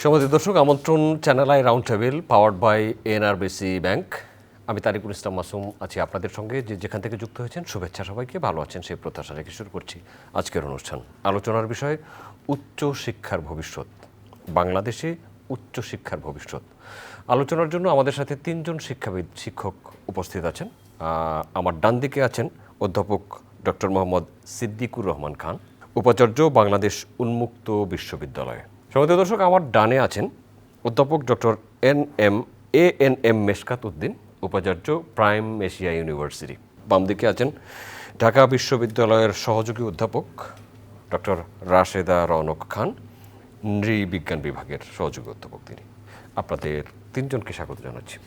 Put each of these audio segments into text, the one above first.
সম্মানিত দর্শক, আমন্ত্রণ channel I round table powered by NRBC bank. আমি তারিকুল ইসলাম মাসুম আছি আপনাদের সঙ্গে। যেখান থেকে যুক্ত হয়েছেন শুভেচ্ছা, সবাইকে ভালো আছেন সেই প্রত্যাশা রেখে শুরু করছি আজকের অনুষ্ঠান। আলোচনার বিষয় উচ্চ শিক্ষার ভবিষ্যৎ, বাংলাদেশে উচ্চ শিক্ষার ভবিষ্যৎ। আলোচনার জন্য আমাদের সাথে তিনজন শিক্ষক উপস্থিত আছেন। আমার ডান দিকে আছেন অধ্যাপক ডক্টর মোহাম্মদ সিদ্দিকুর রহমান খান, উপাচার্য, বাংলাদেশ উন্মুক্ত বিশ্ববিদ্যালয়। সম্মানিত দর্শক, আমার ডানে আছেন অধ্যাপক ডক্টর এএনএম মেশকাত উদ্দিন, উপাচার্য, প্রাইম এশিয়া ইউনিভার্সিটি। বাম দিকে আছেন ঢাকা বিশ্ববিদ্যালয়ের সহযোগী অধ্যাপক ডক্টর রাশেদা রওনক খান, নৃবিজ্ঞান বিভাগের সহযোগী অধ্যাপক তিনি। আপনাদের তিনজনকে স্বাগত জানাচ্ছি।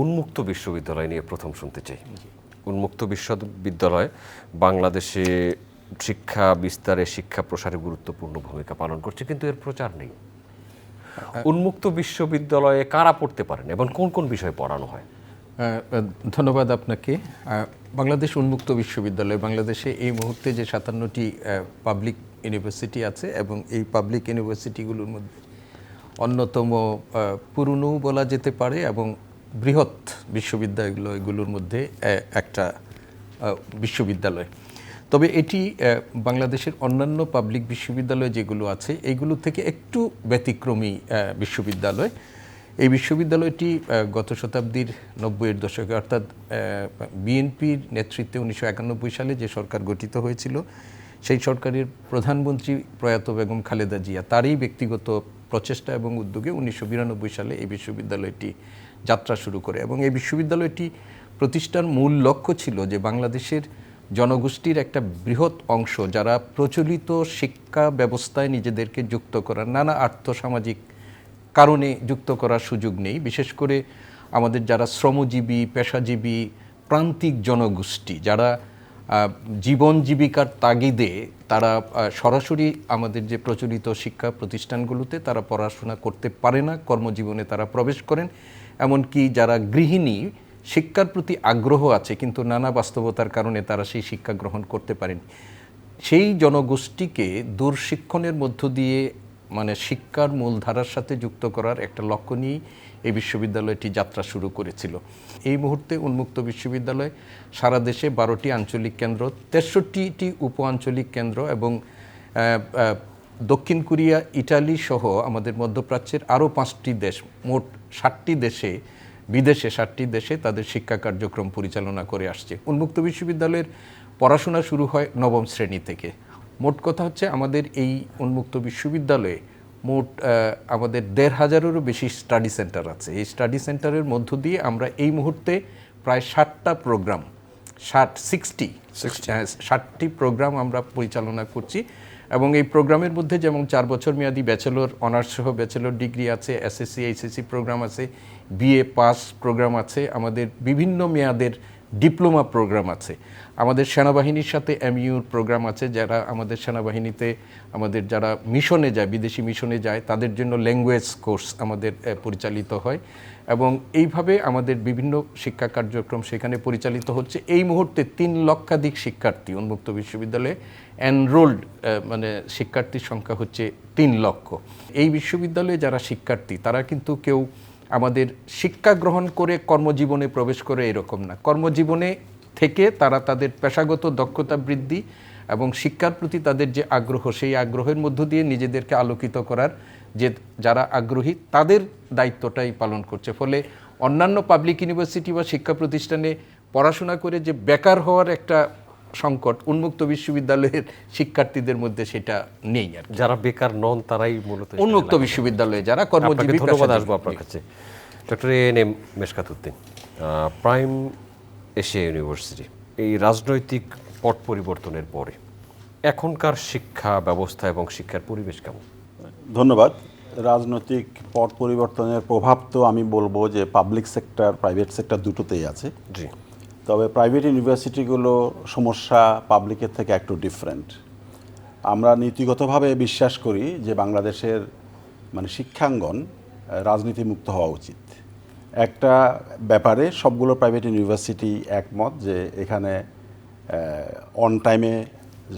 উন্মুক্ত বিশ্ববিদ্যালয় নিয়ে প্রথম শুনতে চাই। উন্মুক্ত বিশ্ববিদ্যালয় বাংলাদেশে শিক্ষা বিস্তারে, শিক্ষা প্রসারে গুরুত্বপূর্ণ ভূমিকা পালন করছে, কিন্তু এর প্রচার নেই। উন্মুক্ত বিশ্ববিদ্যালয়ে কারা পড়তে পারেন এবং কোন কোন বিষয়ে পড়ানো হয়? ধন্যবাদ আপনাকে। বাংলাদেশ উন্মুক্ত বিশ্ববিদ্যালয়, বাংলাদেশে এই মুহূর্তে যে 57টি পাবলিক ইউনিভার্সিটি আছে এবং এই পাবলিক ইউনিভার্সিটিগুলোর মধ্যে অন্যতম পুরনো বলা যেতে পারে এবং বৃহৎ বিশ্ববিদ্যালয়গুলোর মধ্যে একটা বিশ্ববিদ্যালয়। তবে এটি বাংলাদেশের অন্যান্য পাবলিক বিশ্ববিদ্যালয় যেগুলো আছে এইগুলো থেকে একটু ব্যতিক্রমী বিশ্ববিদ্যালয়। এই বিশ্ববিদ্যালয়টি গত শতাব্দীর 90-এর দশকে, অর্থাৎ বিএনপির নেতৃত্বে 1991 সালে যে সরকার গঠিত হয়েছিল, সেই সরকারের প্রধানমন্ত্রী প্রয়াত বেগম খালেদা জিয়া তারই ব্যক্তিগত প্রচেষ্টা এবং উদ্যোগে 1992 সালে এই বিশ্ববিদ্যালয়টি যাত্রা শুরু করে। এবং এই বিশ্ববিদ্যালয়টি প্রতিষ্ঠার মূল লক্ষ্য ছিল যে বাংলাদেশের জনগোষ্ঠীর একটা বৃহৎ অংশ যারা প্রচলিত শিক্ষা ব্যবস্থায় নিজেদেরকে যুক্ত করার, নানা আর্থসামাজিক কারণে যুক্ত করার সুযোগ নেই, বিশেষ করে আমাদের যারা শ্রমজীবী, পেশাজীবী, প্রান্তিক জনগোষ্ঠী যারা জীবন জীবিকার তাগিদে তারা সরাসরি আমাদের যে প্রচলিত শিক্ষা প্রতিষ্ঠানগুলোতে তারা পড়াশোনা করতে পারে না, কর্মজীবনে তারা প্রবেশ করেন। এমনকি যারা গৃহিণী, শিক্ষার প্রতি আগ্রহ আছে কিন্তু নানা বাস্তবতার কারণে তারা সেই শিক্ষা গ্রহণ করতে পারেন, সেই জনগোষ্ঠীকে দূরশিক্ষণের মধ্য দিয়ে মানে শিক্ষার মূলধারার সাথে যুক্ত করার একটা লক্ষ্য নিয়েই এই বিশ্ববিদ্যালয়টি যাত্রা শুরু করেছিল। এই মুহূর্তে উন্মুক্ত বিশ্ববিদ্যালয় সারা দেশে 12টি আঞ্চলিক কেন্দ্র, 63টি উপ আঞ্চলিক কেন্দ্র এবং দক্ষিণ কোরিয়া, ইটালি সহ আমাদের মধ্যপ্রাচ্যের আরও 5টি দেশ, মোট 60টি দেশে, বিদেশে 60টি দেশে তাদের শিক্ষা কার্যক্রম পরিচালনা করে আসছে। উন্মুক্ত বিশ্ববিদ্যালয়ের পড়াশোনা শুরু হয় 9ম শ্রেণী থেকে। মোট কথা হচ্ছে আমাদের এই উন্মুক্ত বিশ্ববিদ্যালয়ে মোট আমাদের 1,500-এরও বেশি স্টাডি সেন্টার আছে। এই স্টাডি সেন্টারের মধ্য দিয়ে আমরা এই মুহূর্তে প্রায় 60টা প্রোগ্রাম, 60টি প্রোগ্রাম আমরা পরিচালনা করছি। এবং এই প্রোগ্রামের মধ্যে যেমন 4 বছর মেয়াদী ব্যাচেলর অনার্স সহ ব্যাচেলর ডিগ্রি আছে, এসএসসি এইচএসসি প্রোগ্রাম আছে, বিএ পাস প্রোগ্রাম আছে, আমাদের বিভিন্ন মেয়াদের ডিপ্লোমা প্রোগ্রাম আছে, আমাদের সেনাবাহিনীর সাথে এমইউর প্রোগ্রাম আছে, যারা আমাদের সেনাবাহিনীতে আমাদের যারা মিশনে যায়, বিদেশি মিশনে যায়, তাদের জন্য ল্যাঙ্গুয়েজ কোর্স আমাদের পরিচালিত হয়। এবং এইভাবে আমাদের বিভিন্ন শিক্ষা কার্যক্রম সেখানে পরিচালিত হচ্ছে। এই মুহূর্তে 3 লক্ষাধিক শিক্ষার্থী উন্মুক্ত বিশ্ববিদ্যালয়ে এনরোল্ড, মানে শিক্ষার্থীর সংখ্যা হচ্ছে 3 লক্ষ। এই বিশ্ববিদ্যালয়ে যারা শিক্ষার্থী তারা কিন্তু কেউ আমাদের শিক্ষা গ্রহণ করে কর্মজীবনে প্রবেশ করে এরকম না, কর্মজীবনে থেকে তারা তাদের পেশাগত দক্ষতা বৃদ্ধি এবং শিক্ষার প্রতি তাদের যে আগ্রহ, সেই আগ্রহের মধ্য দিয়ে নিজেদেরকে আলোকিত করার যে যারা আগ্রহী তাদের দায়িত্বটাই পালন করছে। ফলে অন্যান্য পাবলিক ইউনিভার্সিটি বা শিক্ষা প্রতিষ্ঠানে পড়াশোনা করে যে বেকার হওয়ার একটা সংকট উন্মুক্ত বিশ্ববিদ্যালয়ের শিক্ষার্থীদের মধ্যে সেটা নেই। আর যারা বেকার নন তারাই মূলত উন্মুক্ত বিশ্ববিদ্যালয়ে যারা কর্মজীবী। ধন্যবাদ, আসবো আপনার কাছে। Doctor ANM Mishkat Uddin, prime Asia university, এই রাজনৈতিক পট পরিবর্তনের পরে এখনকার শিক্ষা ব্যবস্থা এবং শিক্ষার পরিবেশ কেমন? ধন্যবাদ। রাজনৈতিক পট পরিবর্তনের প্রভাব তো আমি বলবো যে পাবলিক সেক্টর, প্রাইভেট সেক্টর দুটোতেই আছে। জি। তবে প্রাইভেট ইউনিভার্সিটিগুলো সমস্যা পাবলিকের থেকে একটু ডিফারেন্ট। আমরা নীতিগতভাবে বিশ্বাস করি যে বাংলাদেশের মানে শিক্ষাঙ্গন রাজনীতিমুক্ত হওয়া উচিত। একটা ব্যাপারে সবগুলো প্রাইভেট ইউনিভার্সিটি একমত যে এখানে অন টাইমে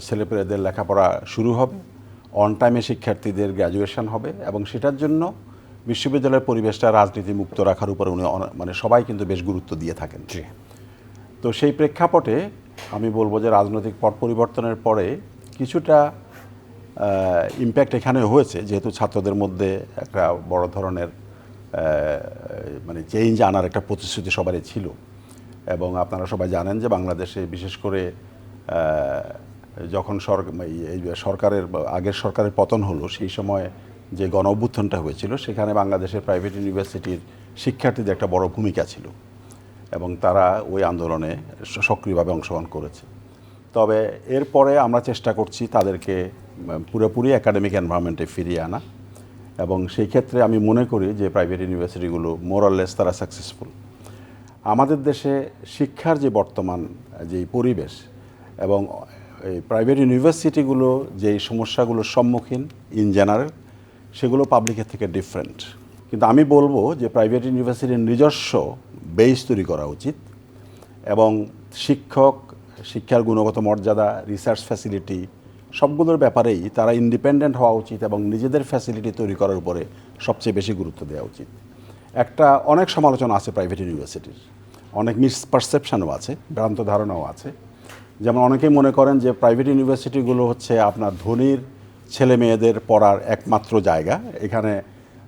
ছেলেপেলেদের লেখাপড়া শুরু হবে, অন টাইমে শিক্ষার্থীদের গ্র্যাজুয়েশন হবে, এবং সেটার জন্য বিশ্ববিদ্যালয়ের পরিবেশটা রাজনীতি মুক্ত রাখার উপরে উনি মানে সবাই কিন্তু বেশ গুরুত্ব দিয়ে থাকেন। তো সেই প্রেক্ষাপটে আমি বলবো যে রাজনৈতিক পট পরিবর্তনের পরে কিছুটা ইম্প্যাক্ট এখানে হয়েছে, যেহেতু ছাত্রদের মধ্যে একটা বড় ধরনের মানে চেঞ্জ আনার একটা প্রতিশ্রুতি সবারই ছিল। এবং আপনারা সবাই জানেন যে বাংলাদেশে বিশেষ করে যখন সরকারের আগের সরকারের পতন হলো, সেই সময় যে গণ অভ্যুত্থানটা হয়েছিল, সেখানে বাংলাদেশের প্রাইভেট ইউনিভার্সিটির শিক্ষার্থীদের একটা বড় ভূমিকা ছিল এবং তারা ওই আন্দোলনে সক্রিয়ভাবে অংশগ্রহণ করেছে। তবে এরপরে আমরা চেষ্টা করছি তাদেরকে পুরোপুরি একাডেমিক এনভায়রনমেন্টে ফিরিয়ে আনা, এবং সেই ক্ষেত্রে আমি মনে করি যে প্রাইভেট ইউনিভার্সিটিগুলো মোরাললেস তারা সাকসেসফুল। আমাদের দেশে শিক্ষার যে বর্তমান যেই পরিবেশ এবং এই প্রাইভেট ইউনিভার্সিটিগুলো যেই সমস্যাগুলোর সম্মুখীন ইন জেনারেল, সেগুলো পাবলিকের থেকে ডিফারেন্ট। কিন্তু আমি বলবো যে প্রাইভেট ইউনিভার্সিটির নিজস্ব বেস তৈরি করা উচিত, এবং শিক্ষার গুণগত মর্যাদা, রিসার্চ ফ্যাসিলিটি সবগুলোর ব্যাপারেই তারা ইন্ডিপেন্ডেন্ট হওয়া উচিত এবং নিজেদের ফ্যাসিলিটি তৈরি করার উপরে সবচেয়ে বেশি গুরুত্ব দেওয়া উচিত। অনেক সমালোচনা আছে প্রাইভেট ইউনিভার্সিটির, অনেক মিসপারসেপশনও আছে, ভ্রান্ত ধারণাও আছে। যেমন অনেকেই মনে করেন যে প্রাইভেট ইউনিভার্সিটিগুলো হচ্ছে আপনার ধনীর ছেলে মেয়েদের পড়ার একমাত্র জায়গা, এখানে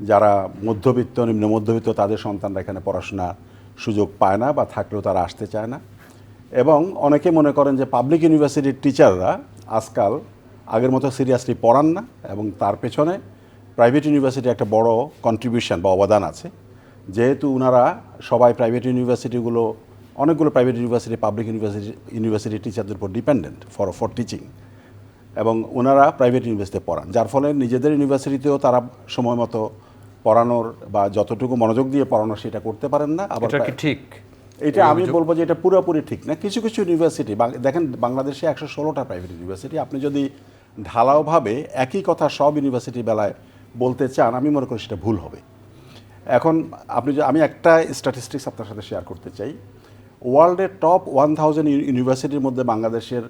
যারা মধ্যবিত্ত, নিম্ন মধ্যবিত্ত, তাদের সন্তানরা এখানে পড়াশোনার সুযোগ পায় না, বা থাকলেও তারা আসতে চায় না। এবং অনেকে মনে করেন যে পাবলিক ইউনিভার্সিটির টিচাররা আজকাল আগের মতো সিরিয়াসলি পড়ান না, এবং তার পেছনে প্রাইভেট ইউনিভার্সিটি একটা বড় কন্ট্রিবিউশন বা অবদান আছে। যেহেতু ওনারা সবাই অনেকগুলো প্রাইভেট ইউনিভার্সিটি পাবলিক ইউনিভার্সিটি টিচারদের উপর ডিপেন্ডেন্ট ফর টিচিং, এবং ওনারা প্রাইভেট ইউনিভার্সিটিতে পড়ান, যার ফলে নিজেদের ইউনিভার্সিটিতেও তারা সময় মতো পড়ানোর বা যতটুকু মনোযোগ দিয়ে পড়ানো সেটা করতে পারেন না। আবার কি ঠিক? এটা আমি বলবো যে এটা পুরোপুরি ঠিক না। কিছু কিছু ইউনিভার্সিটি, দেখেন বাংলাদেশে 116টা প্রাইভেট ইউনিভার্সিটি, আপনি যদি ঢালাওভাবে একই কথা সব ইউনিভার্সিটির বেলায় বলতে চান, আমি মনে করি সেটা ভুল হবে। এখন আমি একটা স্ট্যাটিস্টিক্স আপনার সাথে শেয়ার করতে চাই। ওয়ার্ল্ডের টপ 1000 ইউনিভার্সিটির মধ্যে বাংলাদেশের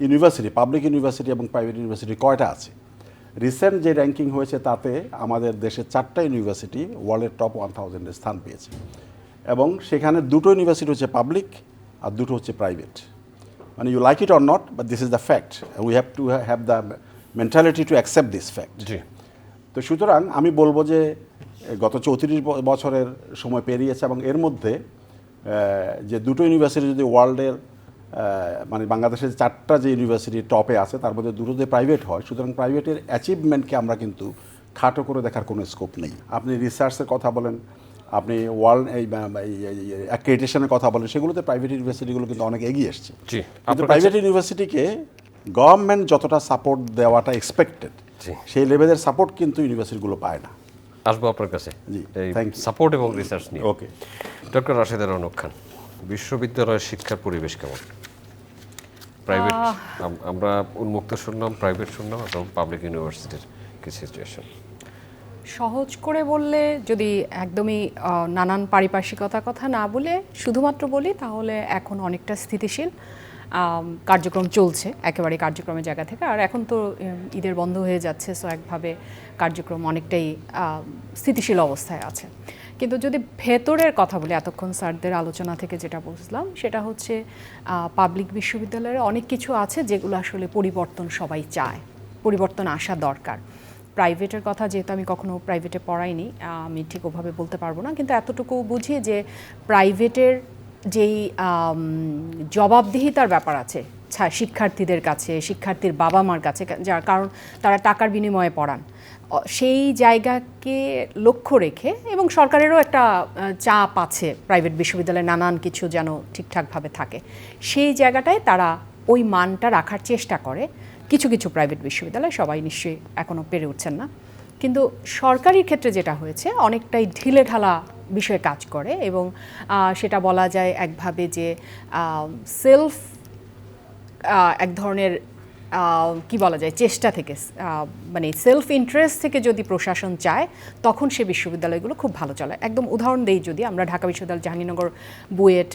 ইউনিভার্সিটি, পাবলিক ইউনিভার্সিটি এবং প্রাইভেট ইউনিভার্সিটি কয়টা আছে? রিসেন্ট যে র্যাঙ্কিং হয়েছে তাতে আমাদের দেশের 4টা ইউনিভার্সিটি ওয়ার্ল্ডের টপ 1000-এ স্থান পেয়েছে, এবং সেখানে 2টো ইউনিভার্সিটি হচ্ছে পাবলিক আর 2টো হচ্ছে প্রাইভেট। মানে you like it or not, but this is the fact, we have to have the mentality to accept this fact. তো সুতরাং আমি বলবো যে গত 34 বছরের সময় পেরিয়েছে, এবং এর মধ্যে যে 2টো ইউনিভার্সিটি যদি ওয়ার্ল্ডের মানে বাংলাদেশের 4টা যে ইউনিভার্সিটি টপে আছে তার মধ্যে 2টো যে প্রাইভেট হয়, সুতরাং প্রাইভেটের অ্যাচিভমেন্টকে আমরা কিন্তু খাটো করে দেখার কোনো স্কোপ নেই। আপনি রিসার্চের কথা বলেন, আপনি ওয়ার্ল্ড অ্যাক্রেডিটেশনের কথা বলেন, সেগুলোতে প্রাইভেট ইউনিভার্সিটিগুলো কিন্তু অনেক এগিয়ে এসছে। কিন্তু প্রাইভেট ইউনিভার্সিটিকে গভর্নমেন্ট যতটা সাপোর্ট দেওয়াটা এক্সপেক্টেড, সেই লেভেলের সাপোর্ট কিন্তু ইউনিভার্সিটিগুলো পায় না। আসবো আপনার কাছে এই থ্যাংক ইউ। সাপোর্ট এবং রিসার্চ নিয়ে। ওকে, ডক্টর রাশেদা রৌনক খান, বিশ্ববিদ্যালয়ের শিক্ষার পরিবেশ কেমন? প্রাইভেট, আমরা উন্মুক্ত শুনলাম, প্রাইভেট শুনলাম, এবং পাবলিক ইউনিভার্সিটির কি সিচুয়েশন? সহজ করে বললে, যদি একদমই নানান পারিপার্শ্বিকতার কথা না বলে শুধুমাত্র বলি, তাহলে এখন অনেকটা স্থিতিশীল কার্যক্রম চলছে একেবারে কার্যক্রমের জায়গা থেকে। আর এখন তো ঈদের বন্ধ হয়ে যাচ্ছে, সো একভাবে কার্যক্রম অনেকটাই স্থিতিশীল অবস্থায় আছে। কিন্তু যদি ভেতরের কথা বলি, এতক্ষণ স্যারদের আলোচনা থেকে যেটা বুঝলাম সেটা হচ্ছে পাবলিক বিশ্ববিদ্যালয়ে অনেক কিছু আছে যেগুলো আসলে পরিবর্তন সবাই চায়, পরিবর্তন আসা দরকার। প্রাইভেটের কথা যেহেতু আমি কখনো প্রাইভেটে পড়াইনি, আমি ঠিক ওভাবে বলতে পারবো না, কিন্তু এতটুকু বুঝি যে প্রাইভেটের যেই জবাবদিহিতার ব্যাপার আছে শিক্ষার্থীদের কাছে, শিক্ষার্থীর বাবা মার কাছে, যার কারণ তারা টাকার বিনিময়ে পড়ান, সেই জায়গাকে লক্ষ্য রেখে, এবং সরকারেরও একটা চাপ আছে প্রাইভেট বিশ্ববিদ্যালয়ে নানান কিছু যেন ঠিকঠাকভাবে থাকে, সেই জায়গাটায় তারা ওই মানটা রাখার চেষ্টা করে। কিছু কিছু প্রাইভেট বিশ্ববিদ্যালয়, সবাই নিশ্চয়ই এখনও পেরে উঠছেন না, কিন্তু সরকারির ক্ষেত্রে যেটা হয়েছে অনেকটাই ঢিলে ঢালা বিষয়ে কাজ করে, এবং সেটা বলা যায় একভাবে যে সেলফ এক ধরনের কি বলা যায় চেষ্টা থেকে মানে সেলফ ইন্টারেস্ট থেকে যদি প্রশাসন চায় তখন সে বিশ্ববিদ্যালয়গুলো খুব ভালো চলে। একদম উদাহরণ দেই, যদি আমরা ঢাকা বিশ্ববিদ্যালয়, জাহাঙ্গীরনগর, বুয়েট,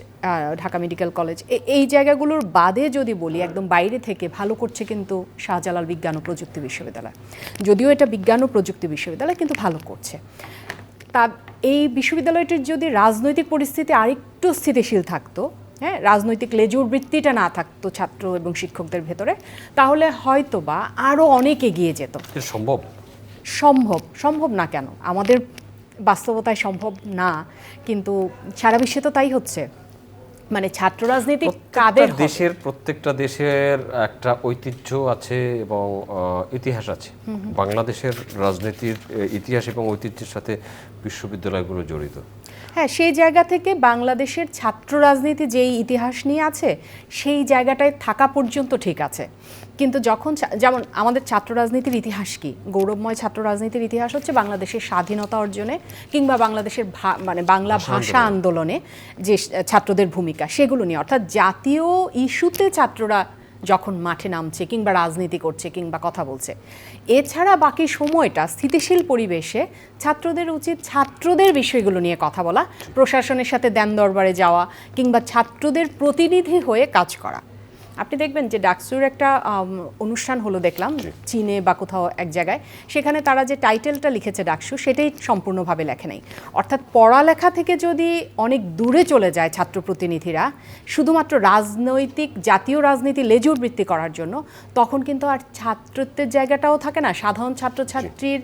ঢাকা মেডিকেল কলেজ, এই জায়গাগুলোর বাদে যদি বলি, একদম বাইরে থেকে ভালো করছে কিন্তু শাহজালাল বিজ্ঞান ও প্রযুক্তি বিশ্ববিদ্যালয়। যদিও এটা বিজ্ঞান ও প্রযুক্তি বিশ্ববিদ্যালয়, কিন্তু ভালো করছে। তা এই বিশ্ববিদ্যালয়টির যদি রাজনৈতিক পরিস্থিতি আরেকটু স্থিতিশীল থাকতো, হ্যাঁ, রাজনৈতিক লেজুর বৃত্তিটা না থাকতো ছাত্র এবং শিক্ষকদের ভেতরে, তাহলে হয়তো বা আরও অনেক এগিয়ে যেত। সম্ভব? সম্ভব না কেন? আমাদের বাস্তবতায় সম্ভব না, কিন্তু সারা বিশ্বে তো তাই হচ্ছে। মানে ছাত্র রাজনীতি কাদের হবে? প্রত্যেকটা দেশের একটা ঐতিহ্য আছে এবং ইতিহাস আছে। বাংলাদেশের রাজনীতির ইতিহাস এবং ঐতিহ্যের সাথে বিশ্ববিদ্যালয়গুলো জড়িত। হ্যাঁ, সেই জায়গা থেকে বাংলাদেশের ছাত্র রাজনীতি যেই ইতিহাস নিয়ে আছে সেই জায়গাটায় থাকা পর্যন্ত ঠিক আছে। কিন্তু যখন যেমন আমাদের ছাত্র রাজনীতির ইতিহাস কি, গৌরবময় ছাত্র রাজনীতির ইতিহাস হচ্ছে বাংলাদেশের স্বাধীনতা অর্জনে কিংবা বাংলাদেশের মানে বাংলা ভাষা আন্দোলনে যে ছাত্রদের ভূমিকা, সেগুলো নিয়ে, অর্থাৎ জাতীয় ইস্যুতে ছাত্ররা যখন মাঠে নামছে কিংবা রাজনীতি করছে কিংবা কথা বলছে। এছাড়া বাকি সময়টা স্থিতিশীল পরিবেশে ছাত্রদের উচিত ছাত্রদের বিষয়গুলো নিয়ে কথা বলা, প্রশাসনের সাথে দেন দরবারে যাওয়া কিংবা ছাত্রদের প্রতিনিধি হয়ে কাজ করা। আপনি দেখবেন যে ডাকসুর একটা অনুষ্ঠান হলো দেখলাম চীনে বা কোথাও এক জায়গায়, সেখানে তারা যে টাইটেলটা লিখেছে ডাকসু, সেটাই সম্পূর্ণভাবে লেখে নেই। অর্থাৎ পড়ালেখা থেকে যদি অনেক দূরে চলে যায় ছাত্র প্রতিনিধিরা শুধুমাত্র রাজনৈতিক জাতীয় রাজনীতি লেজুর বৃত্তি করার জন্য, তখন কিন্তু আর ছাত্রত্বের জায়গাটাও থাকে না, সাধারণ ছাত্রছাত্রীর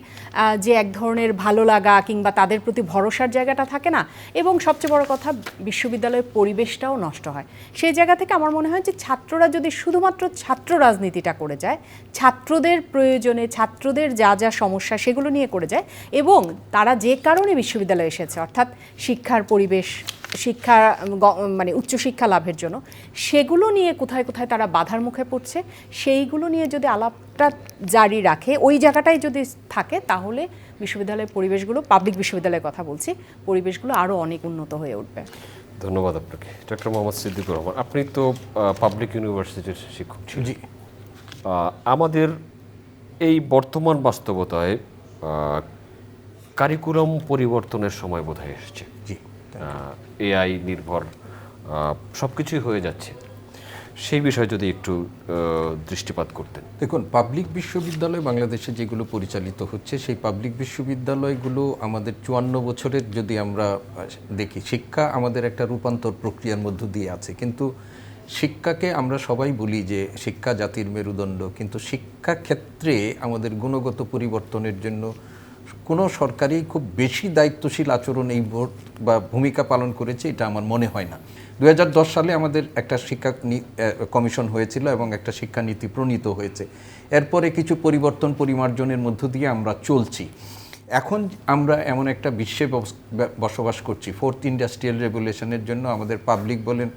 যে এক ধরনের ভালো লাগা কিংবা তাদের প্রতি ভরসার জায়গাটা থাকে না, এবং সবচেয়ে বড় কথা বিশ্ববিদ্যালয়ের পরিবেশটাও নষ্ট হয়। সেই জায়গা থেকে আমার মনে হয় যে ছাত্ররা যদি শুধুমাত্র ছাত্র রাজনীতিটা করে যায়, ছাত্রদের প্রয়োজনে ছাত্রদের যা যা সমস্যা সেগুলো নিয়ে করে যায়, এবং তারা যে কারণে বিশ্ববিদ্যালয়ে এসেছে অর্থাৎ শিক্ষার পরিবেশ, শিক্ষা মানে উচ্চশিক্ষা লাভের জন্য, সেগুলো নিয়ে কোথায় কোথায় তারা বাধার মুখে পড়ছে সেইগুলো নিয়ে যদি আলাপটা জারি রাখে, ওই জায়গাটাই যদি থাকে, তাহলে বিশ্ববিদ্যালয়ের পরিবেশগুলো, পাবলিক বিশ্ববিদ্যালয়ের কথা বলছি, পরিবেশগুলো আরও অনেক উন্নত হয়ে উঠবে। ধন্যবাদ আপনাকে। ডক্টর মোহাম্মদ সিদ্দিকুর রহমান, আপনি তো পাবলিক ইউনিভার্সিটির শিক্ষক ছিলেন। জি। আমাদের এই বর্তমান বাস্তবতায় কারিকুলাম পরিবর্তনের সময় বোধহয় এসেছে। জি। এআই নির্ভর সব কিছুই হয়ে যাচ্ছে, সেই বিষয়ে যদি একটু দৃষ্টিপাত করতেন। দেখুন, পাবলিক বিশ্ববিদ্যালয় বাংলাদেশে যেগুলো পরিচালিত হচ্ছে, সেই পাবলিক বিশ্ববিদ্যালয়গুলো আমাদের 54 বছরের যদি আমরা দেখি, শিক্ষা আমাদের একটা রূপান্তর প্রক্রিয়ার মধ্য দিয়ে আছে। কিন্তু শিক্ষাকে আমরা সবাই বলি যে শিক্ষা জাতির মেরুদণ্ড, কিন্তু শিক্ষা ক্ষেত্রে আমাদের গুণগত পরিবর্তনের জন্য কোনো সরকারই খুব বেশি দায়িত্বশীল আচরণ এই বোর্ড বা ভূমিকা পালন করেছে, এটা আমার মনে হয় না। 2010 সালে আমাদের একটা শিক্ষা কমিশন হয়েছিল এবং একটা শিক্ষানীতি প্রণীত হয়েছে। এরপরে কিছু পরিবর্তন পরিমার্জনের মধ্য দিয়ে আমরা চলছি। এখন আমরা এমন একটা বিশ্বে বসবাস করছি, 4th ইন্ডাস্ট্রিয়াল রেভলিউশনের জন্য আমাদের পাবলিক বলেন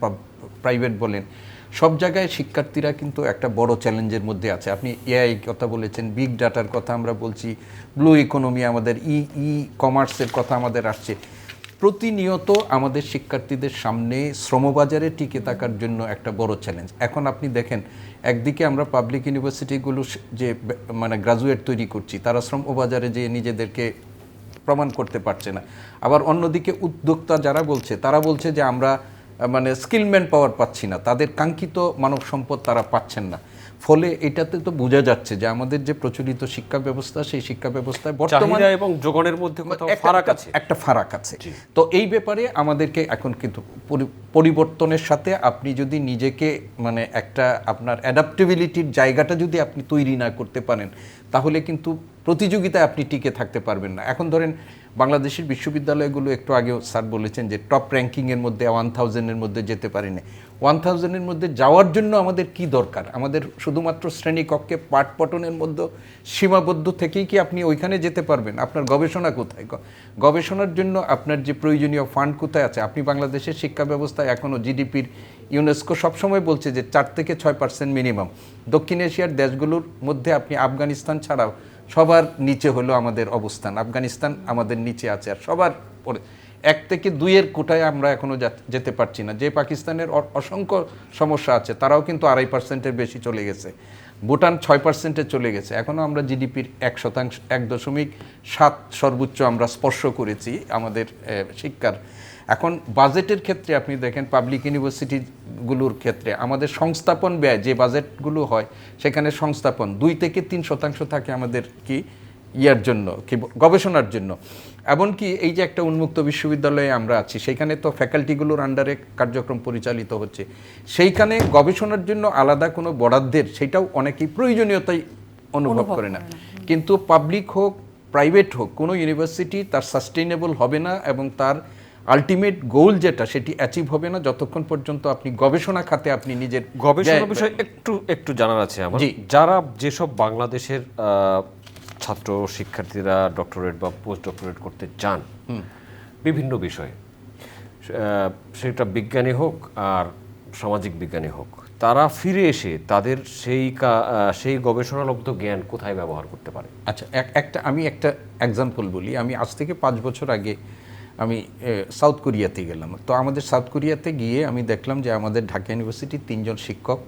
প্রাইভেট বলেন সব জায়গায় শিক্ষার্থীরা কিন্তু একটা বড় চ্যালেঞ্জের মধ্যে আছে। আপনি এআই কথা বলেছেন, বিগ ডাটার কথা আমরা বলছি, ব্লু ইকোনমি, আমাদের ই কমার্সের কথা আমাদের আসছে। প্রতিনিয়ত আমাদের শিক্ষার্থীদের সামনে শ্রমবাজারে টিকে থাকার জন্য একটা বড় চ্যালেঞ্জ। এখন আপনি দেখেন, একদিকে আমরা পাবলিক ইউনিভার্সিটিগুলো যে মানে গ্রাজুয়েট তৈরি করছি, তারা শ্রমবাজারে যে নিজেদেরকে প্রমাণ করতে পারছে না। আবার অন্যদিকে উদ্যোক্তা যারা বলছে, তারা বলছে যে আমরা মানে স্কিলম্যান পাওয়ার পাচ্ছি না, তাদের কাঙ্ক্ষিত মানব সম্পদ তারা পাচ্ছেন না। ফলে এটাতে তো বোঝা যাচ্ছে যে আমাদের যে প্রচলিত শিক্ষা ব্যবস্থা, সেই শিক্ষা ব্যবস্থায় বর্তমানে এবং যোগানের মধ্যে ফারাক আছে, একটা ফারাক আছে। তো এই ব্যাপারে আমাদেরকে এখন কিন্তু পরিবর্তনের সাথে আপনি যদি নিজেকে মানে একটা আপনার অ্যাডাপ্টেবিলিটির জায়গাটা যদি আপনি তৈরি না করতে পারেন, তাহলে কিন্তু প্রতিযোগিতায় আপনি টিকে থাকতে পারবেন না। এখন ধরেন বাংলাদেশের বিশ্ববিদ্যালয়গুলো, একটু আগেও স্যার বলেছেন যে টপ র্যাঙ্কিংয়ের মধ্যে 1000-এর মধ্যে যেতে পারি না। 1000-এর মধ্যে যাওয়ার জন্য আমাদের কি দরকার? আমাদের শুধুমাত্র শ্রেণীকক্ষে পাঠপঠনের মধ্যে সীমাবদ্ধ থেকেই কি আপনি ওইখানে যেতে পারবেন? আপনার গবেষণা কোথায়? গবেষণার জন্য আপনার যে প্রয়োজনীয় ফান্ড কোথায় আছে? আপনি বাংলাদেশের শিক্ষা ব্যবস্থায় এখনও জিডিপির ইউনেস্কো সবসময় বলছে যে 4 থেকে 6% মিনিমাম। দক্ষিণ এশিয়ার দেশগুলোর মধ্যে আপনি আফগানিস্তান ছাড়াও সবার নিচে হলো আমাদের অবস্থান। আফগানিস্তান আমাদের নিচে আছে, আর সবার পরে 1 থেকে 2-এর কোটায় আমরা এখনও যেতে পারছি না। যে পাকিস্তানের অসংখ্য সমস্যা আছে, তারাও কিন্তু 2.5%-এর বেশি চলে গেছে। ভুটান 6%-এ চলে গেছে, এখনও আমরা জিডিপির 1%, 1.7 সর্বোচ্চ আমরা স্পর্শ করেছি আমাদের শিক্ষার। এখন বাজেটের ক্ষেত্রে আপনি দেখেন পাবলিক ইউনিভার্সিটিগুলোর ক্ষেত্রে আমাদের সংস্থাপন ব্যয় যে বাজেটগুলো হয় সেখানে সংস্থাপন 2-3% থাকে আমাদের কি ইয়ার জন্য, কি গবেষণার জন্য। এমনকি এই যে একটা উন্মুক্ত বিশ্ববিদ্যালয়ে আমরা আছি, সেখানে তো ফ্যাকাল্টিগুলোর আন্ডারে কার্যক্রম পরিচালিত হচ্ছে, সেইখানে গবেষণার জন্য আলাদা কোনো বরাদ্দের সেটাও অনেকেই প্রয়োজনীয়তাই অনুভব করে না। কিন্তু পাবলিক হোক প্রাইভেট হোক, কোনো ইউনিভার্সিটি তার সাস্টেইনেবল হবে না এবং তার আলটিমেট গোল যেটা সেটি অ্যাচিভ হবে না যতক্ষণ পর্যন্ত আপনি গবেষণা খাতে আপনি নিজের গবেষণা বিষয়ে একটু জানার আছে আমার। জি। যারা যেসব বাংলাদেশের ছাত্র শিক্ষার্থীরা ডক্টরেট বা পোস্ট ডক্টরেট করতে চান বিভিন্ন বিষয়ে, সেটা বিজ্ঞানী হোক আর সামাজিক বিজ্ঞানী হোক, তারা ফিরে এসে তাদের সেই গবেষণালব্ধ জ্ঞান কোথায় ব্যবহার করতে পারে? আচ্ছা, আমি একটা এক্সাম্পল বলি। আমি আজ থেকে 5 বছর আগে আমি সাউথ কোরিয়াতে গেলাম। তো আমাদের সাউথ কোরিয়াতে গিয়ে আমি দেখলাম যে আমাদের ঢাকা ইউনিভার্সিটির 3 জন শিক্ষক,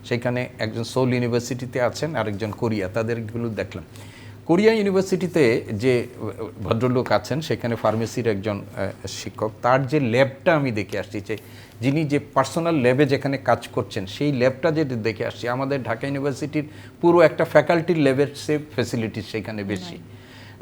সেখানে একজন সোল ইউনিভার্সিটিতে আছেন, আরেকজন কোরিয়া, তাদেরগুলো দেখলাম। কোরিয়া ইউনিভার্সিটিতে যে ভদ্রলোক আছেন সেখানে ফার্মেসির একজন শিক্ষক, তার যে ল্যাবটা আমি দেখে আসছি, যে যিনি যে পার্সোনাল ল্যাবে যেখানে কাজ করছেন সেই ল্যাবটা যে দেখে আসছি, আমাদের ঢাকা ইউনিভার্সিটির পুরো একটা ফ্যাকাল্টির ল্যাবের সে ফ্যাসিলিটিস সেখানে বেশি।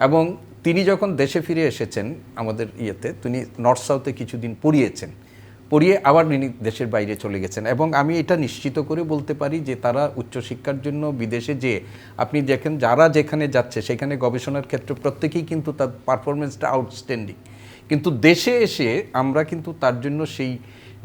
এবং তিনি যখন দেশে ফিরে এসেছেন আমাদের ইয়েতে, তিনি নর্থ সাউথে কিছুদিন পড়িয়ে আবার তিনি দেশের বাইরে চলে গেছেন। এবং আমি এটা নিশ্চিত করে বলতে পারি যে তারা উচ্চশিক্ষার জন্য বিদেশে যেয়ে আপনি দেখেন যারা যেখানে যাচ্ছে সেখানে গবেষণার ক্ষেত্রে প্রত্যেকেই কিন্তু তার পারফরমেন্সটা আউটস্ট্যান্ডিং, কিন্তু দেশে এসে আমরা কিন্তু তার জন্য সেই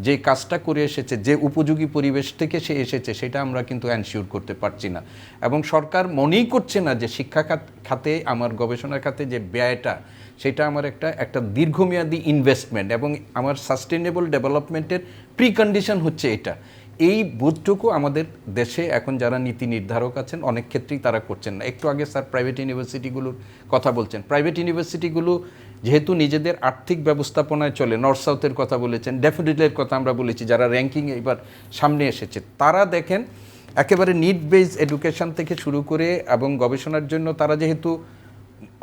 যে কাজটা করে এসেছে, যে উপযোগী পরিবেশ থেকে সে এসেছে, সেটা আমরা কিন্তু এনশিওর করতে পারছি না। এবং সরকার মনেই করছে না যে শিক্ষা খাতে আমার গবেষণার খাতে যে ব্যয়টা সেটা আমার একটা দীর্ঘমেয়াদী ইনভেস্টমেন্ট এবং আমার সাস্টেনেবল ডেভেলপমেন্টের প্রিকন্ডিশন হচ্ছে এটা। এই বোধটুকু আমাদের দেশে এখন যারা নীতি নির্ধারক আছেন অনেক ক্ষেত্রেই তারা করছেন না। একটু আগে স্যার প্রাইভেট ইউনিভার্সিটিগুলোর কথা বলছেন। প্রাইভেট ইউনিভার্সিটিগুলো যেহেতু নিজেদের আর্থিক ব্যবস্থাপনায় চলে, নর্থ সাউথের কথা বলেছেন, ড্যাফোডিলের কথা আমরা বলেছি, যারা র্যাঙ্কিংয়ে এবার সামনে এসেছে, তারা দেখেন একেবারে নিড বেস এডুকেশন থেকে শুরু করে এবং গবেষণার জন্য তারা যেহেতু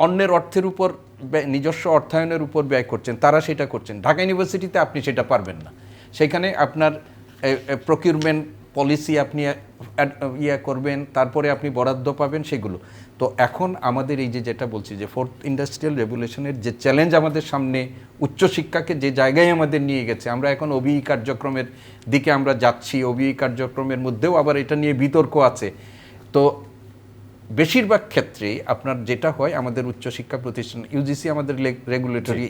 অন্যের অর্থের উপর নিজস্ব অর্থায়নের উপর ব্যয় করছেন, তারা সেটা করছেন। ঢাকা ইউনিভার্সিটিতে আপনি সেটা পারবেন না। সেখানে আপনার প্রকিউরমেন্ট পলিসি আপনি করবেন, তারপরে আপনি বরাদ্দ পাবেন সেগুলো। তো এখন আমাদের এই যেটা বলছি যে 4th ইন্ডাস্ট্রিয়াল রেভলিউশনের যে চ্যালেঞ্জ আমাদের সামনে, উচ্চশিক্ষাকে যে জায়গায় আমাদের নিয়ে গেছে, আমরা এখন ওবিই কার্যক্রমের দিকে আমরা যাচ্ছি। ওবিই কার্যক্রমের মধ্যেও আবার এটা নিয়ে বিতর্ক আছে। তো বেশিরভাগ ক্ষেত্রেই আপনার যেটা হয়, আমাদের উচ্চশিক্ষা প্রতিষ্ঠান ইউজিসি আমাদের রেগুলেটরি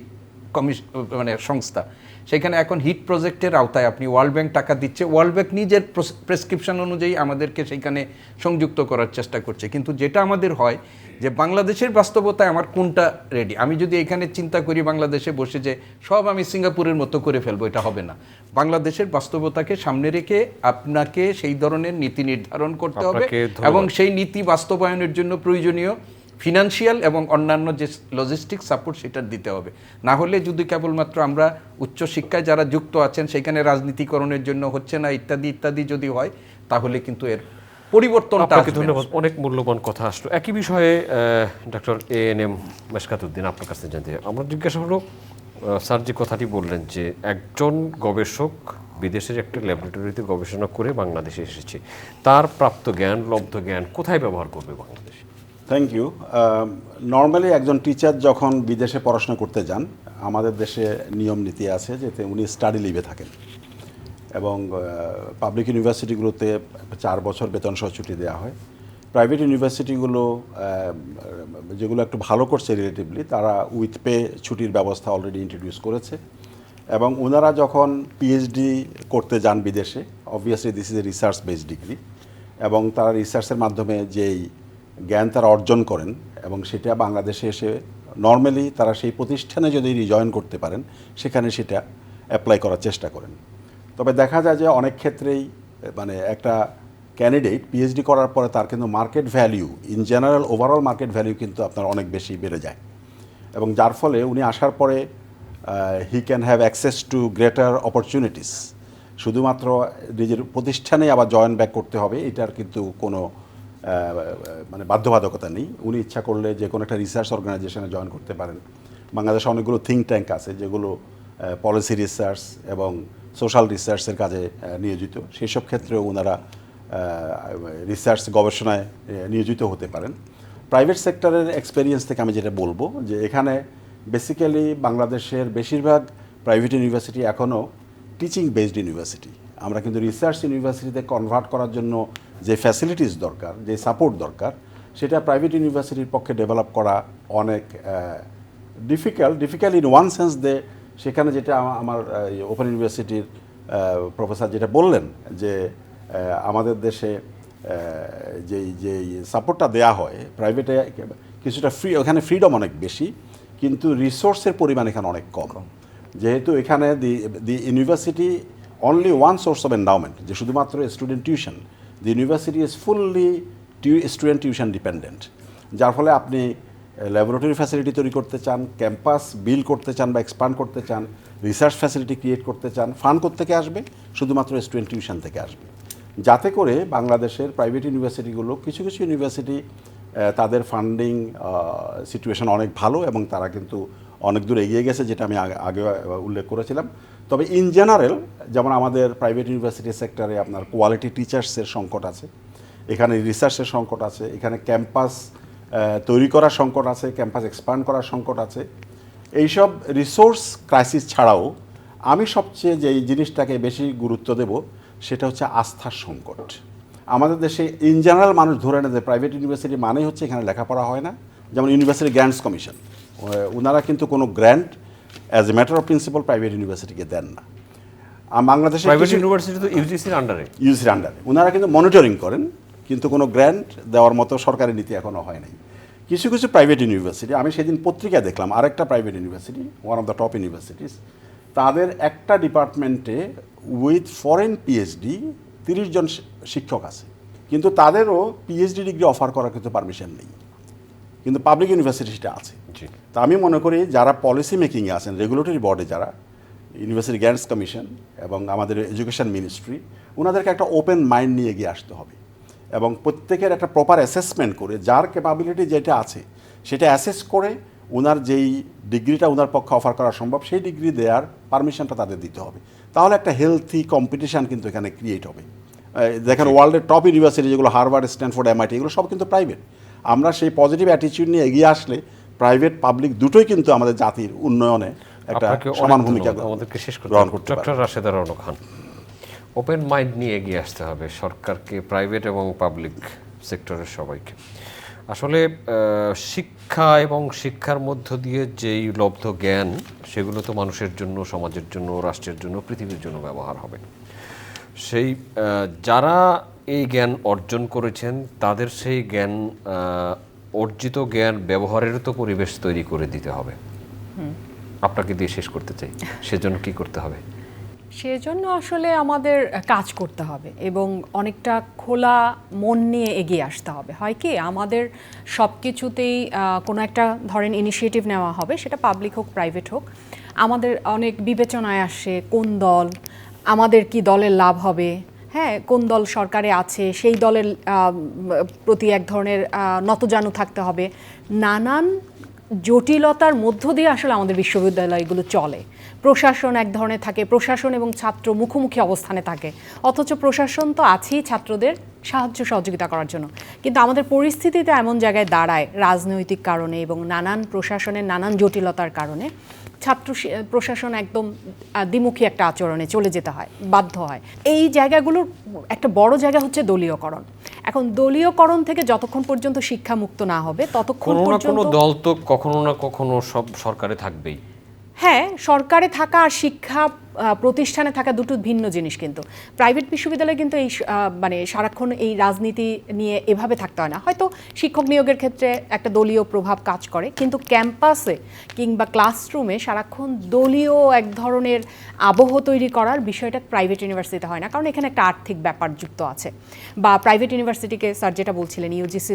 সংস্থা, সেখানে এখন হিট প্রজেক্টের আওতায় আপনি ওয়ার্ল্ড ব্যাংক টাকা দিচ্ছে, ওয়ার্ল্ড ব্যাংক নিজের প্রেসক্রিপশন অনুযায়ী আমাদেরকে সেখানে সংযুক্ত করার চেষ্টা করছে। কিন্তু যেটা আমাদের হয় যে বাংলাদেশের বাস্তবতায় আমার কোনটা রেডি, আমি যদি এখানে চিন্তা করি বাংলাদেশে বসে যে সব আমি সিঙ্গাপুরের মতো করে ফেলবো, এটা হবে না। বাংলাদেশের বাস্তবতাকে সামনে রেখে আপনাকে সেই ধরনের নীতি নির্ধারণ করতে হবে এবং সেই নীতি বাস্তবায়নের জন্য প্রয়োজনীয় ফিনান্সিয়াল এবং অন্যান্য যে লজিস্টিক সাপোর্ট সেটা দিতে হবে। না হলে যদি কেবলমাত্র আমরা উচ্চশিক্ষায় যারা যুক্ত আছেন সেখানে রাজনীতিকরণের জন্য হচ্ছে না ইত্যাদি ইত্যাদি যদি হয়, তাহলে কিন্তু এর পরিবর্তনটা আসবে। ধন্যবাদ, অনেক মূল্যবান কথা আসলো। একই বিষয়ে ডক্টর ANM মেশকাতুদ্দিন আপনার কাছে জানতে আমরা জিজ্ঞাসা হলো, স্যার যে কথাটি বললেন যে একজন গবেষক বিদেশের একটা ল্যাবরেটরিতে গবেষণা করে বাংলাদেশে এসেছে, তার প্রাপ্ত জ্ঞান, লব্ধ জ্ঞান কোথায় ব্যবহার করবে বাংলাদেশ? Thank you. নর্মালি একজন টিচার যখন বিদেশে পড়াশোনা করতে যান, আমাদের দেশে নিয়ম নীতি আছে যে উনি স্টাডি লিভে থাকেন এবং পাবলিক ইউনিভার্সিটিগুলোতে 4 বছর বেতন সহ ছুটি দেওয়া হয়। প্রাইভেট ইউনিভার্সিটিগুলো যেগুলো একটু ভালো করছে রিলেটিভলি, তারা উইথ পে ছুটির ব্যবস্থা অলরেডি ইন্ট্রোডিউস করেছে। এবং ওনারা যখন পিএইচডি করতে যান বিদেশে, obviously this is a research based degree, এবং তারা রিসার্চের মাধ্যমে যেই জ্ঞান তারা অর্জন করেন এবং সেটা বাংলাদেশে এসে নর্মালি তারা সেই প্রতিষ্ঠানে যদি রিজয়েন করতে পারেন, সেখানে সেটা অ্যাপ্লাই করার চেষ্টা করেন। তবে দেখা যায় যে অনেক ক্ষেত্রেই মানে একটা ক্যান্ডিডেট পিএইচডি করার পরে তার কিন্তু market value, in general overall market value কিন্তু আপনার অনেক বেশি বেড়ে যায়, এবং যার ফলে উনি আসার পরে he can have access to greater opportunities. শুধুমাত্র নিজের প্রতিষ্ঠানে আবার জয়েন ব্যাক করতে হবে এটার কিন্তু কোনো মানে বাধ্যবাধকতা নেই। উনি ইচ্ছা করলে যে কোনো একটা রিসার্চ অর্গানাইজেশনে জয়েন করতে পারেন। বাংলাদেশে অনেকগুলো থিঙ্ক ট্যাঙ্ক আছে যেগুলো পলিসি রিসার্চ এবং সোশ্যাল রিসার্চের কাজে নিয়োজিত। সেই সব ক্ষেত্রেও ওনারা রিসার্চ গবেষণায় নিয়োজিত হতে পারেন। প্রাইভেট সেক্টরের এক্সপেরিয়েন্স থেকে আমি যেটা বলবো যে এখানে বেসিক্যালি বাংলাদেশের বেশিরভাগ প্রাইভেট ইউনিভার্সিটি এখনও টিচিং বেসড ইউনিভার্সিটি। আমরা কিন্তু রিসার্চ ইউনিভার্সিটিতে কনভার্ট করার জন্য যে ফ্যাসিলিটিস দরকার, যে সাপোর্ট দরকার, সেটা প্রাইভেট ইউনিভার্সিটির পক্ষে ডেভেলপ করা অনেক ডিফিকাল্ট ইন ওয়ান সেন্স দে সেখানে যেটা আমার ওপেন ইউনিভার্সিটির প্রফেসর যেটা বললেন যে আমাদের দেশে যেই সাপোর্টটা দেয়া হয় প্রাইভেটে কিছুটা ওখানে ফ্রিডম অনেক বেশি, কিন্তু রিসোর্সের পরিমাণ এখানে অনেক কম। যেহেতু এখানে the university only one source of endowment, যে শুধুমাত্র student tuition, the university is fully student tuition dependent. যার ফলে আপনি ল্যাবরেটরি ফ্যাসিলিটি তৈরি করতে চান, ক্যাম্পাস বিল্ড করতে চান বা এক্সপান্ড করতে চান, রিসার্চ ফ্যাসিলিটি ক্রিয়েট করতে চান, ফান্ড কোত্থেকে আসবে? শুধুমাত্র স্টুডেন্ট টিউশন থেকে আসবে। যাতে করে বাংলাদেশের প্রাইভেট ইউনিভার্সিটিগুলো কিছু ইউনিভার্সিটি তাদের ফান্ডিং সিচুয়েশন অনেক ভালো এবং তারা কিন্তু অনেক দূর এগিয়ে গেছে, যেটা আমি আগে উল্লেখ করেছিলাম। তবে ইন জেনারেল যেমন আমাদের প্রাইভেট ইউনিভার্সিটি সেক্টরে আপনার কোয়ালিটি টিচার্সের সংকট আছে, এখানে রিসার্চের সংকট আছে, এখানে ক্যাম্পাস তৈরি করার সংকট আছে, ক্যাম্পাস এক্সপান্ড করার সংকট আছে। এইসব রিসোর্স ক্রাইসিস ছাড়াও আমি সবচেয়ে যে জিনিসটাকে বেশি গুরুত্ব দেব সেটা হচ্ছে আস্থার সংকট। আমাদের দেশে ইন জেনারেল মানুষ ধরে নেয় যে প্রাইভেট ইউনিভার্সিটি মানেই হচ্ছে এখানে লেখাপড়া হয় না। যেমন ইউনিভার্সিটি গ্র্যান্টস কমিশন, ওনারা কিন্তু কোনো grant as a matter of principle private ইউনিভার্সিটিকে দেন না। বাংলাদেশে প্রাইভেট ইউনিভার্সিটি তো ইউজিসির আন্ডারে, ওনারা কিন্তু মনিটরিং করেন, কিন্তু কোনো গ্র্যান্ট দেওয়ার মতো সরকারি নীতি এখনও হয় নাই। কিছু প্রাইভেট ইউনিভার্সিটি, আমি সেদিন পত্রিকায় দেখলাম আরেকটা private university, one of the top universities, তাদের একটা ডিপার্টমেন্টে উইথ ফরেন পিএইচডি 30 জন শিক্ষক আছে, কিন্তু তাদেরও পিএইচডি ডিগ্রি অফার করার কিন্তু পারমিশন নেই, কিন্তু পাবলিক ইউনিভার্সিটি সেটা আছে। তা আমি মনে করি যারা পলিসি মেকিংয়ে আছেন, রেগুলেটরি বর্ডে যারা, ইউনিভার্সিটি গ্র্যান্টস কমিশন এবং আমাদের এডুকেশন মিনিস্ট্রি, ওনাদেরকে একটা ওপেন মাইন্ড নিয়ে এগিয়ে আসতে হবে এবং প্রত্যেকের একটা প্রপার অ্যাসেসমেন্ট করে যার ক্যাপাবিলিটি যেটা আছে সেটা অ্যাসেস করে ওনার যেই ডিগ্রিটা ওনার পক্ষে অফার করা সম্ভব সেই ডিগ্রি দেওয়ার পারমিশনটা তাদের দিতে হবে। তাহলে একটা হেলথি কম্পিটিশান কিন্তু এখানে ক্রিয়েট হবে। দেখেন ওয়ার্ল্ডের টপ ইউনিভার্সিটি যেগুলো হার্ভার্ড, স্ট্যানফোর্ড, এমআইটি, এগুলো সব কিন্তু প্রাইভেট। আমরা সেই পজিটিভ অ্যাটিটিউড নিয়ে এগিয়ে আসলে প্রাইভেট পাবলিক দুটোই কিন্তু আমাদের জাতির উন্নয়নে একটা সমান ভূমিকা গ্রহণ করতে পারে। ডক্টর রাশেদা রওনক খান, ওপেন মাইন্ড নিয়ে এগিয়ে আসতে হবে সরকারকে, প্রাইভেট এবং পাবলিক সেক্টরের সবাইকে। আসলে শিক্ষা এবং শিক্ষার মধ্য দিয়ে যেই লব্ধ জ্ঞান, সেগুলো তো মানুষের জন্য, সমাজের জন্য, রাষ্ট্রের জন্য, পৃথিবীর জন্য ব্যবহার হবে। সেই যারা এই জ্ঞান অর্জন করেছেন তাদের সেই জ্ঞান, অর্জিত জ্ঞান ব্যবহারের তো পরিবেশ তৈরি করে দিতে হবে। আপনাকে দিয়ে শেষ করতে চাই, সেজন্য কি করতে হবে? সেজন্য আসলে আমাদের কাজ করতে হবে এবং অনেকটা খোলা মন নিয়ে এগিয়ে আসতে হবে। হয় কি, আমাদের সব কিছুতেই কোনো একটা ধরেন ইনিশিয়েটিভ নেওয়া হবে, সেটা পাবলিক হোক প্রাইভেট হোক, আমাদের অনেক বিবেচনায় আসে কোন দল, আমাদের কি দলের লাভ হবে, হ্যাঁ, কোন দল সরকারে আছে সেই দলের প্রতি এক ধরনের নতজানু থাকতে হবে। নানান জটিলতার মধ্য দিয়ে আসলে আমাদের বিশ্ববিদ্যালয়গুলো চলে। প্রশাসন এক ধরনের থাকে, প্রশাসন এবং ছাত্র মুখোমুখি অবস্থানে থাকে, অথচ প্রশাসন তো আছেই ছাত্রদের সাহায্য সহযোগিতা করার জন্য। কিন্তু আমাদের পরিস্থিতিতে এমন জায়গায় দাঁড়ায় রাজনৈতিক কারণে এবং নানান প্রশাসনের নানান জটিলতার কারণে ছাত্র প্রশাসন একদম দ্বিমুখী একটা আচরণে চলে যেতে হয়, বাধ্য হয়। এই জায়গাগুলোর একটা বড় জায়গা হচ্ছে দলীয়করণ। এখন দলীয়করণ থেকে যতক্ষণ পর্যন্ত শিক্ষা মুক্ত না হবে ততক্ষণ পর্যন্ত কোনো দল তো কখনো না কখনো সব সরকারে থাকবেই। হ্যাঁ, সরকারে থাকা আর শিক্ষা প্রতিষ্ঠানে থাকা দুটো ভিন্ন জিনিস। কিন্তু প্রাইভেট বিশ্ববিদ্যালয়ে কিন্তু এই মানে সারাক্ষণ এই রাজনীতি নিয়ে এভাবে থাকতে হয় না। হয়তো শিক্ষক নিয়োগের ক্ষেত্রে একটা দলীয় প্রভাব কাজ করে, কিন্তু ক্যাম্পাসে কিংবা ক্লাসরুমে সারাক্ষণ দলীয় এক ধরনের আবহ তৈরি করার বিষয়টা প্রাইভেট ইউনিভার্সিটিতে হয় না, কারণ এখানে একটা আর্থিক ব্যাপার যুক্ত আছে। বা প্রাইভেট ইউনিভার্সিটিকে স্যার যেটা বলছিলেন, ইউজিসি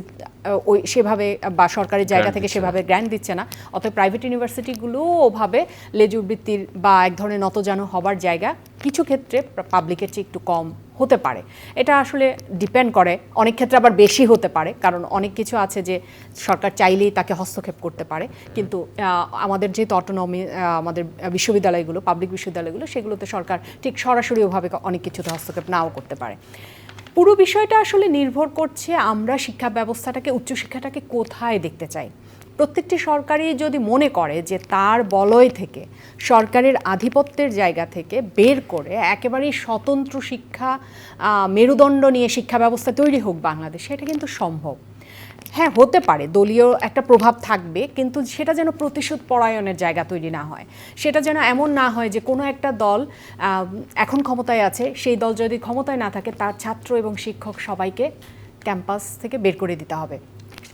ওই সেভাবে বা সরকারি জায়গা থেকে সেভাবে গ্র্যান্ট দিচ্ছে না, অতএব প্রাইভেট ইউনিভার্সিটিগুলোও ওভাবে লেজুর বৃত্তির বা এক ধরনের নতজানু হবার জায়গা কিছু ক্ষেত্রে পাবলিকের চেয়ে একটু কম হতে পারে। এটা আসলে ডিপেন্ড করে, অনেক ক্ষেত্রে আবার বেশি হতে পারে, কারণ অনেক কিছু আছে যে সরকার চাইলেই তাকে হস্তক্ষেপ করতে পারে। কিন্তু আমাদের যেহেতু অটোনমি, আমাদের বিশ্ববিদ্যালয়গুলো, পাবলিক বিশ্ববিদ্যালয়গুলো, সেগুলোতে সরকার ঠিক সরাসরিভাবে অনেক কিছুতে হস্তক্ষেপ নাও করতে পারে। পুরো বিষয়টা আসলে নির্ভর করছে আমরা শিক্ষা ব্যবস্থাটাকে, উচ্চশিক্ষাটাকে কোথায় দেখতে চাই। প্রত্যেকটি সরকারই যদি মনে করে যে তার বলয় থেকে, সরকারের আধিপত্যের জায়গা থেকে বের করে একেবারেই স্বতন্ত্র শিক্ষা মেরুদণ্ড নিয়ে শিক্ষা ব্যবস্থা তৈরি হোক বাংলাদেশে, এটা কিন্তু সম্ভব। হ্যাঁ, হতে পারে দলীয় একটা প্রভাব থাকবে, কিন্তু সেটা যেন প্রতিশোধ পরায়ণের জায়গা তৈরি না হয়। সেটা যেন এমন না হয় যে কোনো একটা দল এখন ক্ষমতায় আছে, সেই দল যদি ক্ষমতায় না থাকে তার ছাত্র এবং শিক্ষক সবাইকে ক্যাম্পাস থেকে বের করে দিতে হবে।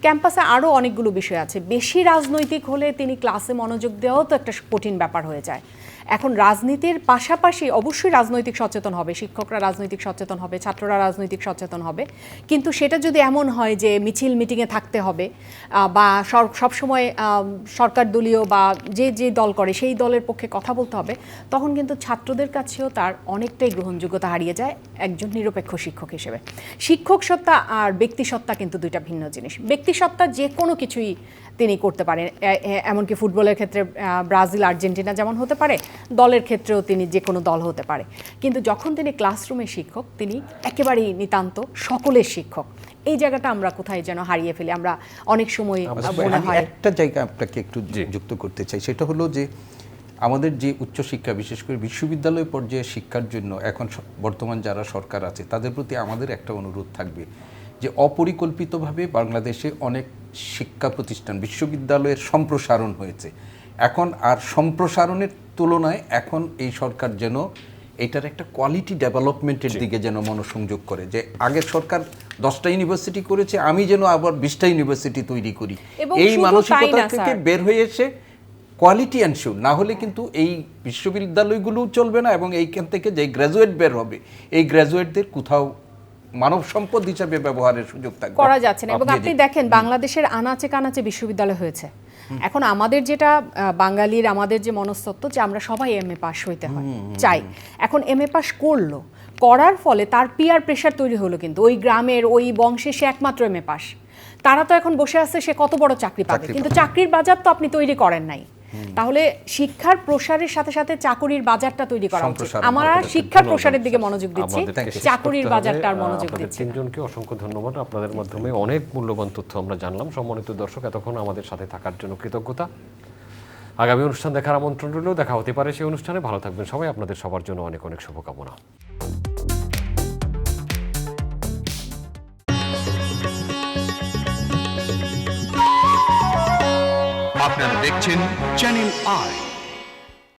ক্যাম্পাসে আরও অনেকগুলো বিষয় আছে, বেশি রাজনৈতিক হলে তিনি ক্লাসে মনোযোগ দেওয়াও তো একটা কঠিন ব্যাপার হয়ে যায়। এখন রাজনীতির পাশাপাশি অবশ্যই রাজনৈতিক সচেতন হবে, শিক্ষকরা রাজনৈতিক সচেতন হবে, ছাত্ররা রাজনৈতিক সচেতন হবে, কিন্তু সেটা যদি এমন হয় যে মিছিল মিটিংয়ে থাকতে হবে বা সবসময় সরকার দলীয় বা যে দল করে সেই দলের পক্ষে কথা বলতে হবে, তখন কিন্তু ছাত্রদের কাছেও তার অনেকটাই গ্রহণযোগ্যতা হারিয়ে যায় একজন নিরপেক্ষ শিক্ষক হিসেবে। শিক্ষক সত্তা আর ব্যক্তি সত্তা কিন্তু দুইটা ভিন্ন জিনিস। ব্যক্তি সত্তা যে কোনো কিছুই তিনি করতে পারেন, এমনকি ফুটবলের ক্ষেত্রে ব্রাজিল আর্জেন্টিনা যেমন হতে পারে, দলের ক্ষেত্রেও তিনি যে কোনো দল হতে পারে। কিন্তু যখন তিনি ক্লাসরুমের শিক্ষক, তিনি একেবারেই নিতান্ত সকলের শিক্ষক। এই জায়গাটা আমরা কোথায় যেন হারিয়ে ফেলি। আমরা অনেক সময় মনে আমি হয় একটা জায়গা আপনাকে একটু যুক্ত করতে চাই, সেটা হলো যে আমাদের যে উচ্চশিক্ষা, বিশেষ করে বিশ্ববিদ্যালয় পর্যায়ে শিক্ষার জন্য এখন বর্তমান যারা সরকার আছে তাদের প্রতি আমাদের একটা অনুরোধ থাকবে যে অপরিকল্পিতভাবে বাংলাদেশে অনেক শিক্ষা প্রতিষ্ঠান, বিশ্ববিদ্যালয়ের সম্প্রসারণ হয়েছে। এখন আর সম্প্রসারণের তুলনায় এখন এই সরকার যেন এটার একটা কোয়ালিটি ডেভেলপমেন্টের দিকে যেন মনোসংযোগ করে, যে আগের সরকার 10টা ইউনিভার্সিটি করেছে, আমি যেন আবার 20টা ইউনিভার্সিটি তৈরি করি। এই মানসিকতা থেকে বের হয়ে এসে কোয়ালিটি এনশিওর না হলে কিন্তু এই বিশ্ববিদ্যালয়গুলোও চলবে না, এবং এইখান থেকে যে গ্র্যাজুয়েট বের হবে এই গ্র্যাজুয়েটদের কোথাও মানব সম্পদ হিসাবে ব্যবহারের সুযোগ থাকবে করা যাচ্ছে না। এবং আপনি দেখেন বাংলাদেশের আনাচে কানাচে বিশ্ববিদ্যালয় হয়েছে। এখন আমাদের যেটা বাঙালির আমাদের যে মনস্তত্ত্ব যে আমরা সবাই এমএ পাস হইতে হয় চাই। এখন এমএ পাস করলো, করার ফলে তার পিয়ার প্রেশার তৈরি হলো, কিন্তু ওই গ্রামের ওই বংশে সে একমাত্র এমএ পাস, তারা তো এখন বসে আছে সে কত বড় চাকরি পাবে, কিন্তু চাকরির বাজার তো আপনি তৈরি করেন নাই। তাহলে শিক্ষার প্রসারের সাথে সাথে চাকরির বাজারটা তৈরি করা উচিত। আমরা শিক্ষার প্রসারের দিকে মনোযোগ দিচ্ছি, চাকরির বাজারটা আর মনোযোগ দিচ্ছি। তিনজনকে অসংখ্য ধন্যবাদ, আপনাদের মাধ্যমে অনেক মূল্যবান তথ্য আমরা জানলাম। সম্মানিত দর্শক, এতক্ষণ আমাদের সাথে থাকার জন্য কৃতজ্ঞতা। আগামী অনুষ্ঠান দেখার আমন্ত্রণ রইল, দেখা হতে পারে সেই অনুষ্ঠানে। ভালো থাকবেন সবাই, আপনাদের সবার জন্য অনেক অনেক শুভকামনা। আপনারা দেখছেন চ্যানেল আই।